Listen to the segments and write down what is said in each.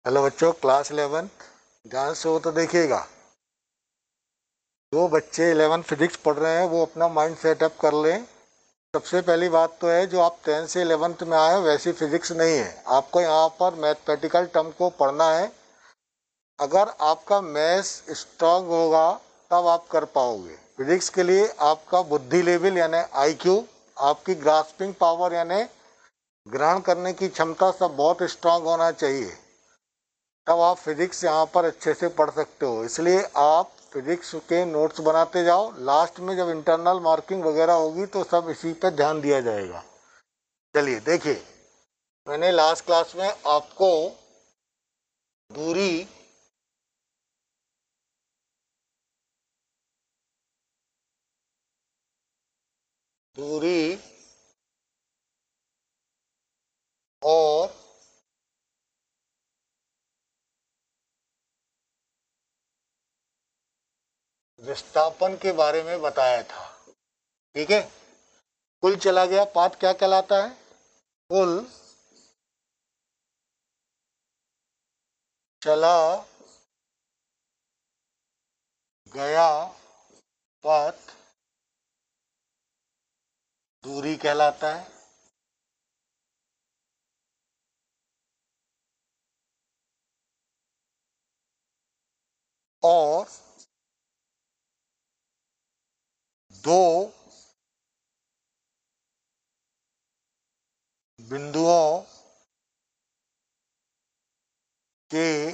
Hello बच्चों, class 11 ध्यान से हो तो देखिएगा। जो बच्चे 11 फिजिक्स पढ़ रहे हैं वो अपना माइंड सेटअप कर लें। सबसे पहली बात तो है, जो आप 10 से 11th में आए हो वैसी फिजिक्स नहीं है। आपको यहाँ पर मैथमेटिकल टर्म को पढ़ना है। अगर आपका मैथ्स स्ट्रांग होगा तब आप कर पाओगे। फिजिक्स के लिए आपका बुद्धि लेवल यानी IQ, आपकी ग्रास्पिंग पावर यानी ग्रहण करने की क्षमता सब बहुत स्ट्रांग होना चाहिए। तब आप फिजिक्स यहाँ पर अच्छे से पढ़ सकते हो। इसलिए आप फिजिक्स के नोट्स बनाते जाओ। लास्ट में जब इंटरनल मार्किंग वगैरह होगी तो सब इसी पे ध्यान दिया जाएगा। चलिए देखिए, मैंने लास्ट क्लास में आपको दूरी दूरी और विस्थापन के बारे में बताया था। ठीक है, कुल चला गया पाथ क्या कहलाता है? कुल चला गया पथ दूरी कहलाता है। और दो बिंदुओं के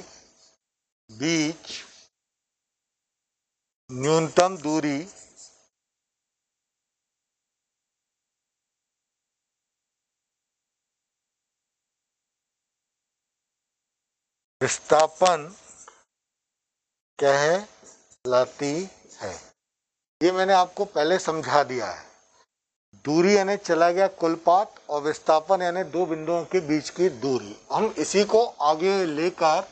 बीच न्यूनतम दूरी विस्थापन कहलाती है। ये मैंने आपको पहले समझा दिया है। दूरी यानी चला गया कुल पाथ और विस्थापन यानी दो बिंदुओं के बीच की दूरी। हम इसी को आगे लेकर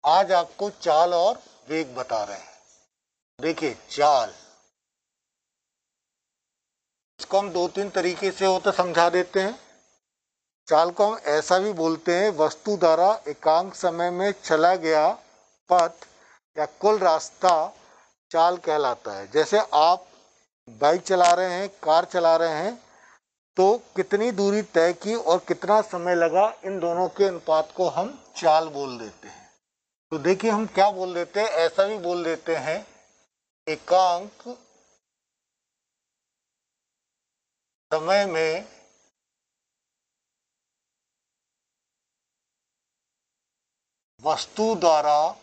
आज आपको चाल और वेग बता रहे हैं। देखिए चाल, इसको हम दो तीन तरीके से हो तो समझा देते हैं। चाल को हम ऐसा भी बोलते हैं, वस्तु द्वारा एकांक समय में चला गया पथ या कुल रास्ता चाल कहलाता है। जैसे आप बाइक चला रहे हैं, कार चला रहे हैं, तो कितनी दूरी तय की और कितना समय लगा, इन दोनों के अनुपात को हम चाल बोल देते हैं। तो देखिए हम क्या बोल देते हैं, ऐसा भी बोल देते हैं, एकांक समय में वस्तु द्वारा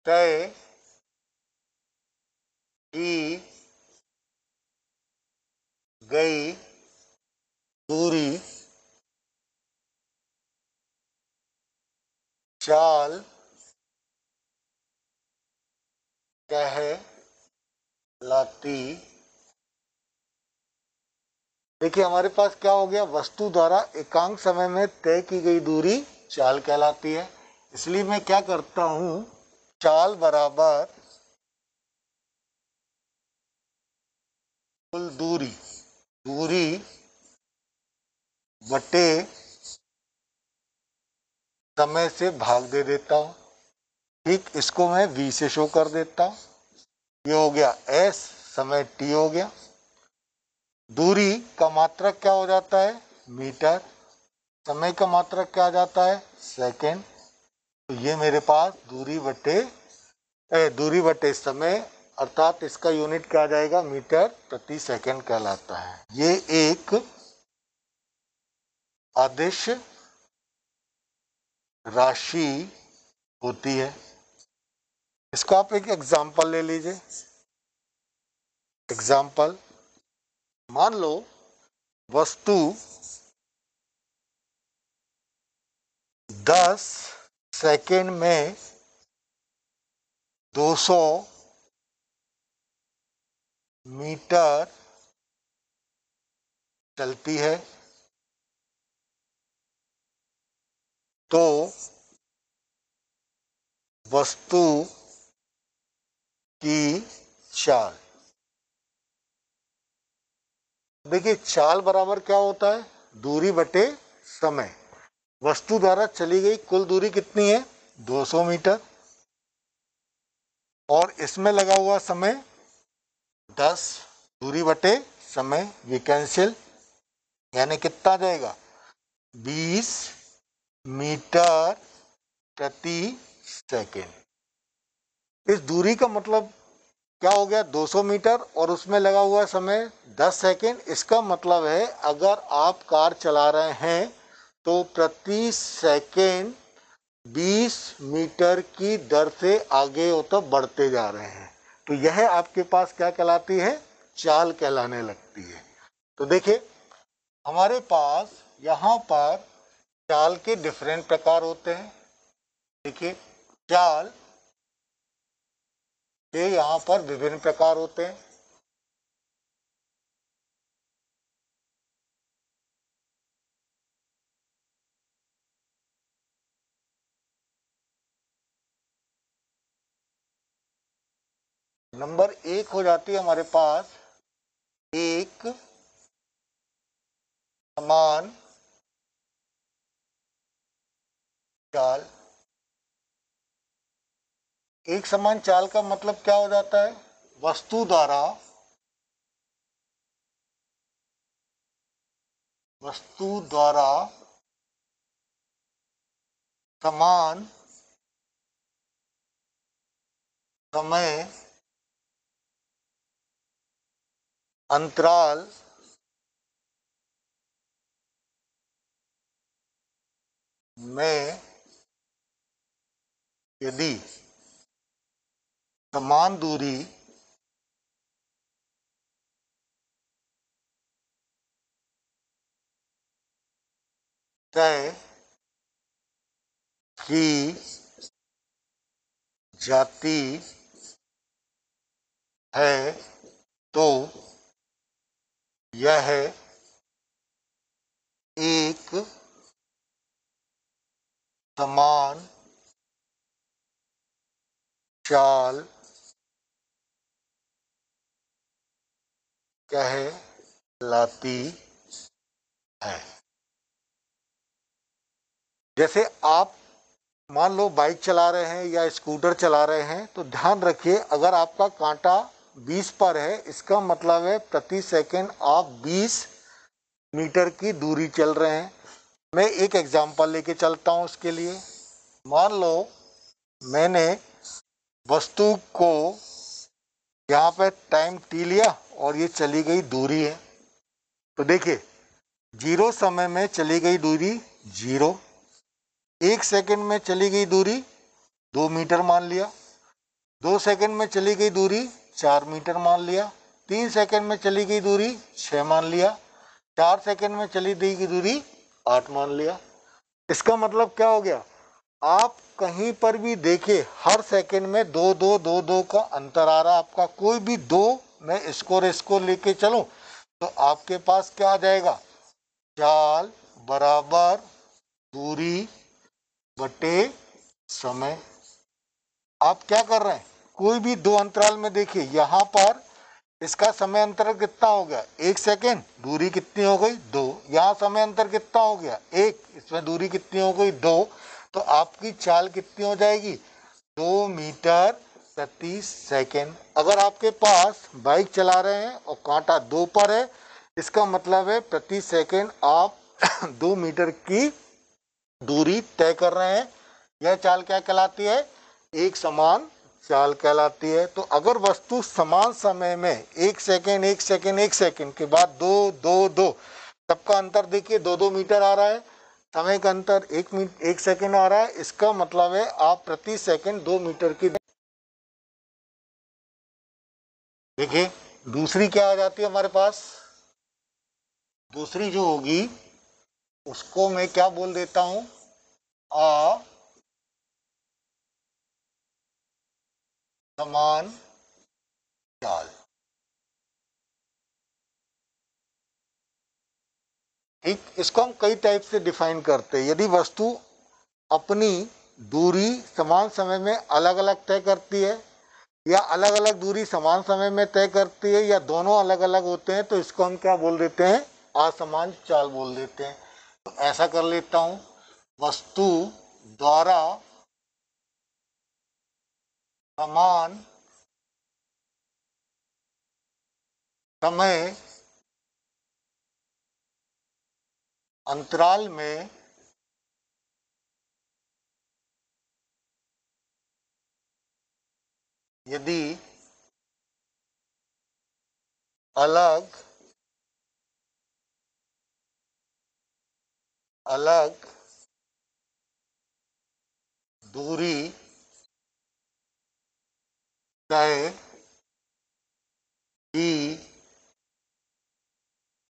तय की गई दूरी चाल कहलाती। देखिए हमारे पास क्या हो गया, वस्तु द्वारा एकांक समय में तय की गई दूरी चाल कहलाती है। इसलिए मैं क्या करता हूं, चाल बराबर कुल दूरी, दूरी बटे समय से भाग दे देता हूं। ठीक, इसको मैं v से शो कर देता हूं। ये हो गया s, समय t हो गया। दूरी का मात्रक क्या हो जाता है? मीटर। समय का मात्रक क्या आ जाता है? सेकेंड। तो ये मेरे पास दूरी बटे समय, अर्थात इसका यूनिट क्या आ जाएगा? मीटर प्रति सेकंड कहलाता है। ये एक अदिश राशि होती है। इसको आप एक एग्जाम्पल ले लीजिए। एग्जाम्पल, मान लो वस्तु 10 सेकंड में 200 मीटर चलती है, तो वस्तु की चाल देखिए चाल बराबर क्या होता है, दूरी बटे समय। वस्तु द्वारा चली गई कुल दूरी कितनी है, 200 मीटर, और इसमें लगा हुआ समय 10, दूरी बटे समय ये कैंसिल, यानी कितना जाएगा, 20 मीटर प्रति सेकेंड। इस दूरी का मतलब क्या हो गया, 200 मीटर, और उसमें लगा हुआ समय 10 सेकेंड। इसका मतलब है अगर आप कार चला रहे हैं तो प्रति सेकेंड 20 मीटर की दर से आगे तो बढ़ते जा रहे हैं, तो यह आपके पास क्या कहलाती है, चाल कहलाने लगती है। तो देखिए हमारे पास यहाँ पर चाल के डिफरेंट प्रकार होते हैं। देखिए चाल के यहाँ पर विभिन्न प्रकार होते हैं। नंबर 1 हो जाती है हमारे पास एक समान चाल। एक समान चाल का मतलब क्या हो जाता है, वस्तु द्वारा समान समय अंतराल में यदि समान दूरी तय की जाती है तो यह एक समान चाल कहलाती है। जैसे आप मान लो बाइक चला रहे हैं या स्कूटर चला रहे हैं, तो ध्यान रखिए अगर आपका कांटा 20 पर है, इसका मतलब है प्रति सेकंड आप 20 मीटर की दूरी चल रहे हैं। मैं एक एग्जांपल लेके चलता हूं उसके लिए। मान लो मैंने वस्तु को यहाँ पे टाइम टी लिया और ये चली गई दूरी है। तो देखिए 0 समय में चली गई दूरी 0, 1 सेकंड में चली गई दूरी 2 मीटर मान लिया, 2 सेकंड में चली गई दूरी 4 मीटर मान लिया, 3 सेकंड में चली गई दूरी 6 मान लिया, 4 सेकंड में चली गई दूरी 8 मान लिया। इसका मतलब क्या हो गया, आप कहीं पर भी देखिए हर सेकंड में दो दो दो दो का अंतर आ रहा है आपका। कोई भी दो मैं इसको लेके चलूं तो आपके पास क्या आ जाएगा, चाल बराबर दूरी बटे समय। आप क्या कर रहे हैं, कोई भी दो अंतराल में देखिए, यहाँ पर इसका समय अंतर कितना हो गया, 1 सेकेंड, दूरी कितनी हो गई 2। यहाँ समय अंतर कितना हो गया 1, इसमें दूरी कितनी हो गई 2। तो आपकी चाल कितनी हो जाएगी, 2 मीटर प्रति सेकेंड। अगर आपके पास बाइक चला रहे हैं और कांटा 2 पर है, इसका मतलब है प्रति सेकेंड आप 2 मीटर की दूरी तय कर रहे हैं। यह चाल क्या कहलाती है, एक समान चाल कहलाती है। तो अगर वस्तु समान समय में 1 सेकेंड 1 सेकेंड 1 सेकेंड के बाद 2 2 2, सबका अंतर देखिए 2 2 मीटर आ रहा है, समय का अंतर 1 सेकेंड आ रहा है, इसका मतलब है आप प्रति सेकेंड 2 मीटर की। देखिए दूसरी क्या आ जाती है हमारे पास, दूसरी जो होगी उसको मैं क्या बोल देता हूं, आ समान चाल। ठीक, इसको हम कई टाइप से डिफाइन करते हैं। यदि वस्तु अपनी दूरी समान समय में अलग अलग तय करती है, या अलग अलग दूरी समान समय में तय करती है या दोनों अलग अलग होते हैं, तो इसको हम क्या बोल देते हैं, असमान चाल बोल देते हैं। तो ऐसा कर लेता हूं, वस्तु द्वारा समान समय अंतराल में यदि अलग अलग दूरी तय की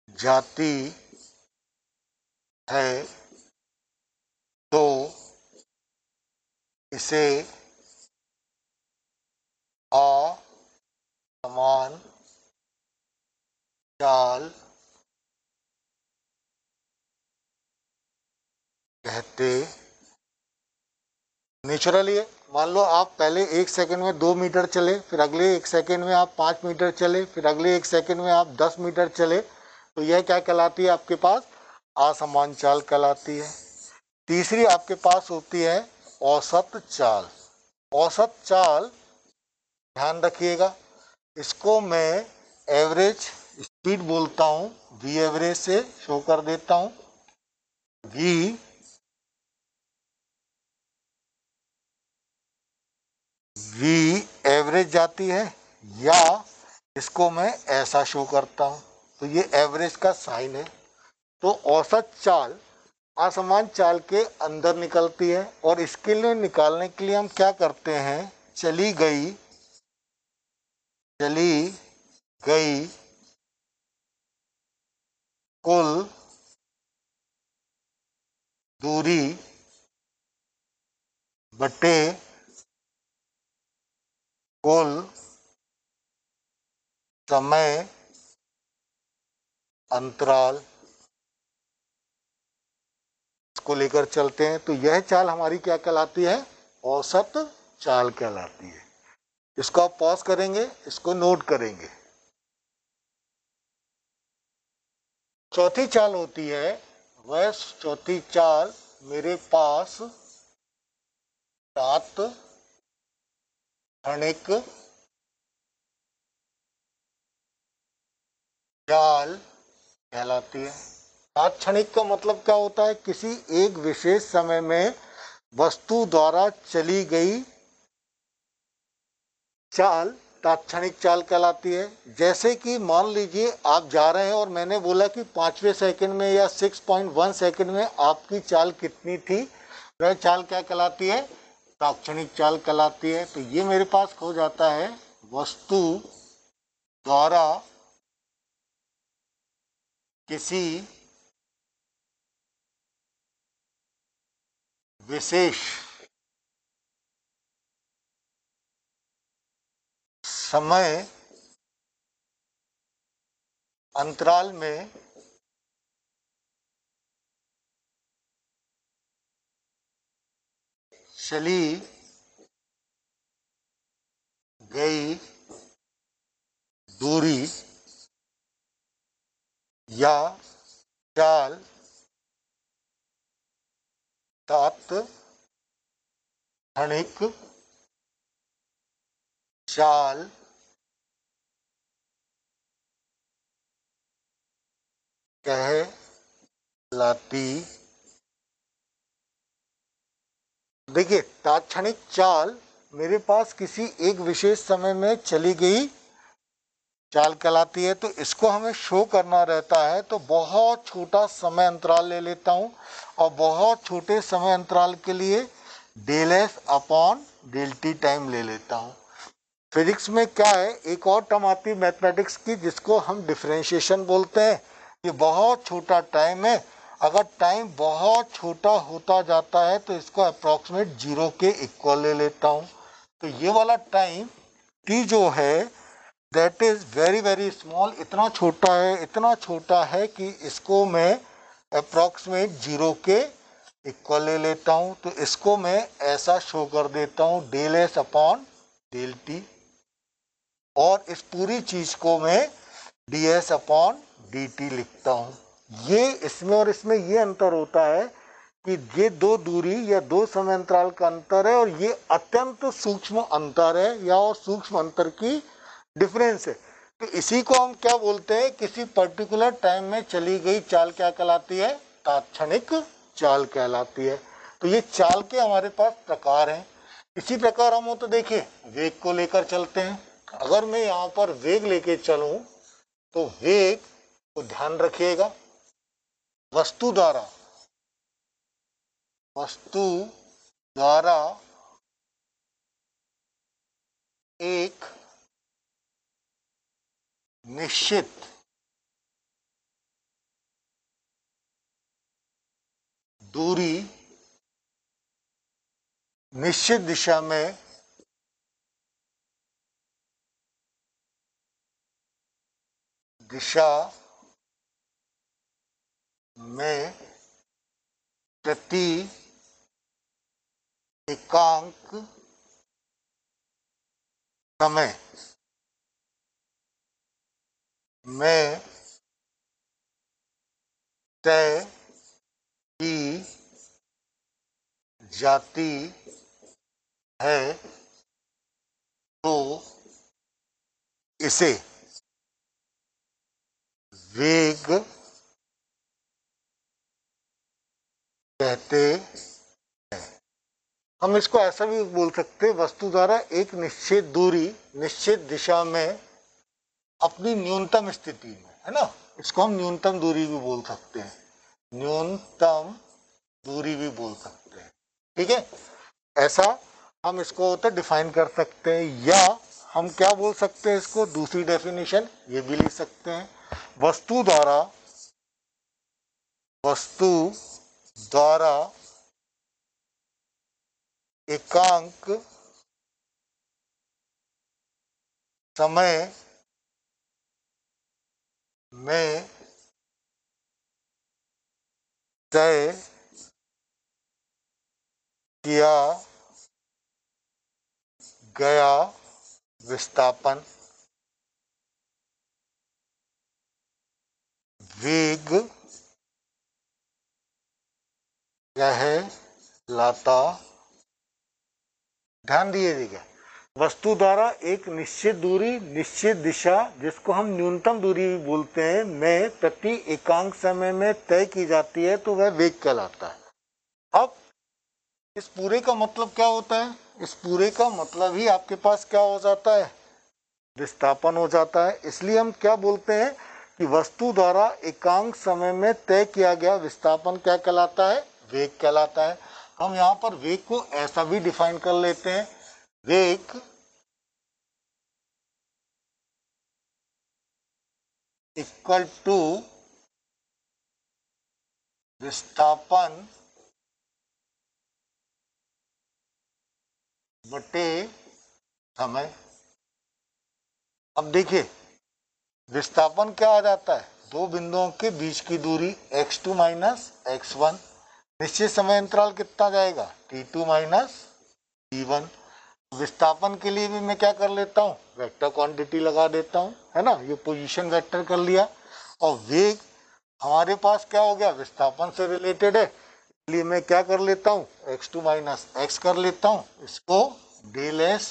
जाती है तो इसे असमान चाल कहते। नेचुरली है, मान लो आप पहले 1 सेकंड में 2 मीटर चले, फिर अगले 1 सेकंड में आप 5 मीटर चले, फिर अगले 1 सेकंड में आप 10 मीटर चले, तो यह क्या कहलाती है, आपके पास असमान चाल कहलाती है। तीसरी आपके पास होती है औसत चाल। औसत चाल ध्यान रखिएगा, इसको मैं एवरेज स्पीड बोलता हूँ, वी एवरेज से शो कर देता हूँ। वी एवरेज जाती है, या इसको मैं ऐसा शो करता हूं, तो ये एवरेज का साइन है। तो औसत चाल असमान चाल के अंदर निकलती है, और इसके लिए निकालने के लिए हम क्या करते हैं, चली गई कुल दूरी बटे कुल समय अंतराल को लेकर चलते हैं, तो यह चाल हमारी क्या कहलाती है, औसत चाल कहलाती है। इसको आप पॉज करेंगे, इसको नोट करेंगे। चौथी चाल होती है, वह चौथी चाल मेरे पास तात्क्षणिक चाल कहलाती है। तात्क्षणिक का मतलब क्या होता है, किसी एक विशेष समय में वस्तु द्वारा चली गई चाल तात्क्षणिक चाल कहलाती है। जैसे कि मान लीजिए आप जा रहे हैं और मैंने बोला कि 5वें सेकंड में या 6.1 सेकंड में आपकी चाल कितनी थी, वह चाल क्या कहलाती है, तात्क्षणिक चाल कहलाती है। तो ये मेरे पास हो जाता है, वस्तु द्वारा किसी विशेष समय अंतराल में चली गई दूरी या चाल तात्क्षणिक चाल कहलाती। देखिए, तात्क्षणिक चाल मेरे पास किसी एक विशेष समय में चली गई चाल कहलाती है। तो इसको हमें शो करना रहता है, तो बहुत छोटा समय अंतराल ले लेता हूँ, और बहुत छोटे समय अंतराल के लिए del S upon del T time ले लेता हूँ। फिजिक्स में क्या है, एक और टर्म आती है मैथमेटिक्स की, जिसको हम डिफरेंशिएशन बोलते हैं। ये बहुत छोटा टाइम है, अगर टाइम बहुत छोटा होता जाता है तो इसको अप्रॉक्सीमेट जीरो के इक्वल ले लेता हूँ। तो ये वाला टाइम टी जो है, that is very very small, इतना छोटा है, इतना छोटा है कि इसको मैं अप्रॉक्सीमेट जीरो के इक्वल ले लेता हूँ। तो इसको मैं ऐसा शो कर देता हूँ, del S upon del T. और इस पूरी चीज को मैं ds अपॉन dt लिखता हूं। ये इसमें और इसमें ये अंतर होता है कि ये दो दूरी या दो समय अंतराल का अंतर है और ये अत्यंत सूक्ष्म अंतर है या और सूक्ष्म अंतर की डिफरेंस है। तो इसी को हम क्या बोलते हैं, किसी पर्टिकुलर टाइम में चली गई चाल क्या कहलाती है, तात्क्षणिक चाल कहलाती है। तो ये चाल के हमारे पास प्रकार हैं। इसी प्रकार हम हो तो देखिए वेग को लेकर चलते हैं। अगर मैं यहाँ पर वेग लेके चलूं तो वेग को ध्यान रखिएगा, वस्तु द्वारा एक निश्चित दूरी निश्चित दिशा में प्रति एकांक समय में तय की जाती है तो इसे वेग कहते हैं। हम इसको ऐसा भी बोल सकते हैं, वस्तु द्वारा एक निश्चित दूरी निश्चित दिशा में अपनी न्यूनतम स्थिति में, है ना, इसको हम न्यूनतम दूरी भी बोल सकते हैं, न्यूनतम दूरी भी बोल सकते हैं। ठीक है, ऐसा हम इसको तो डिफाइन कर सकते हैं। या हम क्या बोल सकते हैं, इसको दूसरी डेफिनेशन ये भी लिख सकते हैं, वस्तु द्वारा एकांक समय में तय किया गया विस्थापन वेग कहलाता। ध्यान दीजिएगा, वस्तु द्वारा एक निश्चित दूरी निश्चित दिशा जिसको हम न्यूनतम दूरी भी बोलते हैं में प्रति एकांक समय में तय की जाती है तो वह वेग कहलाता है। अब इस पूरे का मतलब क्या होता है, इस पूरे का मतलब ही आपके पास क्या हो जाता है, विस्थापन हो जाता है। इसलिए हम क्या बोलते हैं कि वस्तु द्वारा एकांक समय में तय किया गया विस्थापन क्या कहलाता है, वेग कहलाता है। हम यहाँ पर वेग को ऐसा भी डिफाइन कर लेते हैं, वेग इक्वल टू विस्थापन बटे समय। अब देखिए विस्थापन क्या आ जाता है, दो बिंदुओं के बीच की दूरी x2 माइनस x1, निश्चित समय अंतराल कितना जाएगा t2 माइनस t1। विस्थापन के लिए भी मैं क्या कर लेता हूँ, वेक्टर क्वांटिटी लगा देता हूँ, है ना, ये पोजीशन वेक्टर कर लिया। और वेग हमारे पास क्या हो गया, विस्थापन से रिलेटेड है, इसलिए मैं क्या कर लेता हूँ, x2 माइनस x कर लेता हूँ, इसको डेल एस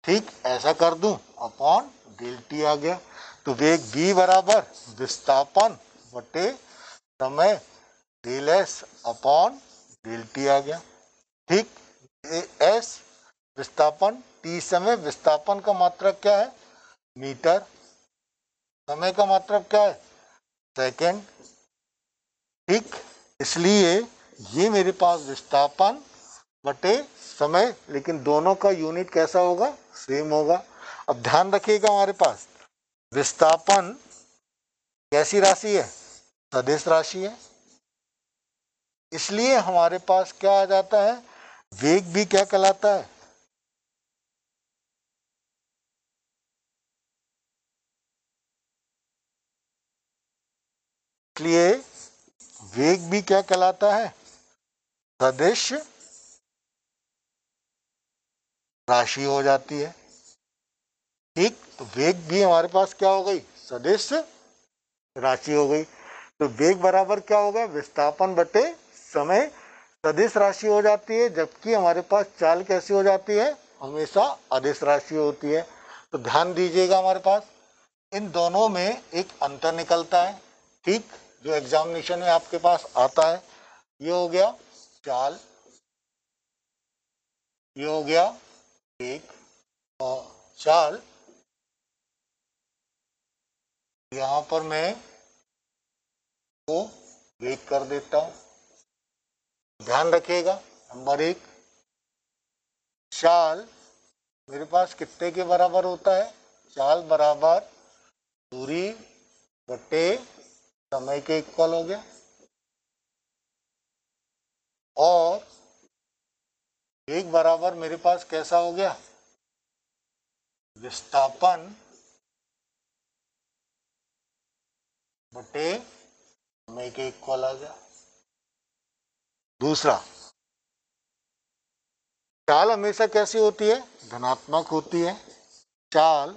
ठीक ऐसा कर दूं अपॉन डेल टी आ गया। तो वेग v बराबर विस्थापन बटे समय del S upon del T आ गया। ठीक, एस विस्थापन, टी समय, विस्थापन का मात्रक क्या है मीटर, समय का मात्रक क्या है सेकेंड। ठीक, इसलिए ये मेरे पास विस्थापन बटे समय, लेकिन दोनों का यूनिट कैसा होगा, सेम होगा। अब ध्यान रखिएगा हमारे पास विस्थापन कैसी राशि है, सदिश राशि है, इसलिए हमारे पास क्या आ जाता है, वेग भी क्या कहलाता है, इसलिए वेग भी क्या कहलाता है, सदिश राशि हो जाती है। ठीक, तो वेग भी हमारे पास क्या हो गई, सदिश राशि हो गई। तो वेग बराबर क्या हो गया, विस्थापन बटे समय सदिश राशि हो जाती है, जबकि हमारे पास चाल कैसी हो जाती है, हमेशा अदिश राशि होती है। तो ध्यान दीजिएगा, हमारे पास इन दोनों में एक अंतर निकलता है, ठीक, जो एग्जामिनेशन में आपके पास आता है। ये हो गया चाल, ये हो गया वेग, और चाल यहां पर मैं वो वेग कर देता हूं। ध्यान रखिएगा, नंबर एक, चाल मेरे पास कितने के बराबर होता है, चाल बराबर दूरी बटे समय के इक्वल हो गया, और वेग बराबर मेरे पास कैसा हो गया, विस्थापन बटे समय के इक्वल आ गया। दूसरा, चाल हमेशा कैसी होती है, धनात्मक होती है। चाल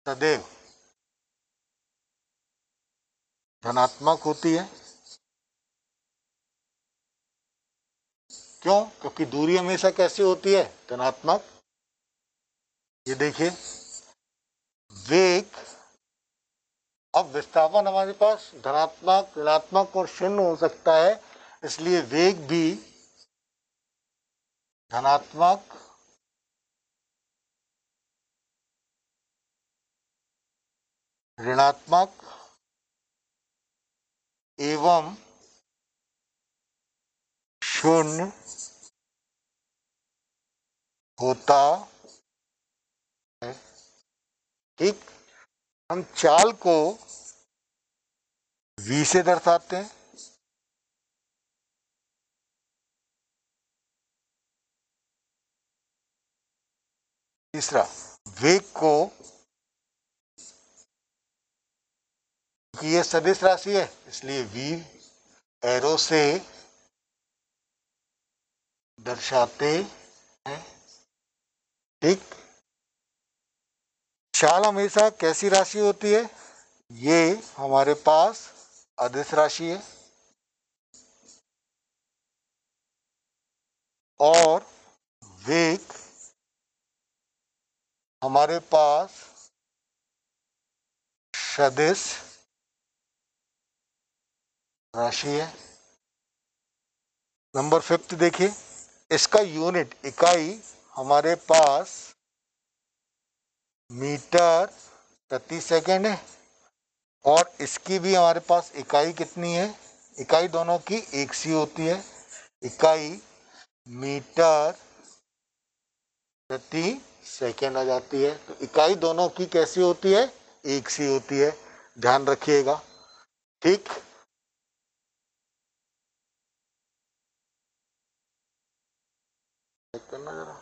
सदैव धनात्मक होती है। क्यों, क्योंकि दूरी हमेशा कैसी होती है, धनात्मक। ये देखिए, वेग, अब विस्थापन हमारे पास धनात्मक, ऋणात्मक और शून्य हो सकता है, इसलिए वेग भी धनात्मक, ऋणात्मक एवं शून्य होता है। ठीक, हम चाल को v से दर्शाते हैं। तीसरा, वेग को, कि ये सदिश राशि है इसलिए v एरो से दर्शाते हैं। ठीक, चाल हमेशा कैसी राशि होती है, ये हमारे पास अदिश राशि है, और वेग हमारे पास सदिश राशि है। नंबर 5 देखिए, इसका यूनिट, इकाई हमारे पास मीटर प्रति सेकंड है, और इसकी भी हमारे पास इकाई कितनी है, इकाई दोनों की एक सी होती है, इकाई मीटर प्रति सेकंड आ जाती है। तो इकाई दोनों की कैसी होती है, एक सी होती है, ध्यान रखिएगा। ठीक, चेक करना जरा।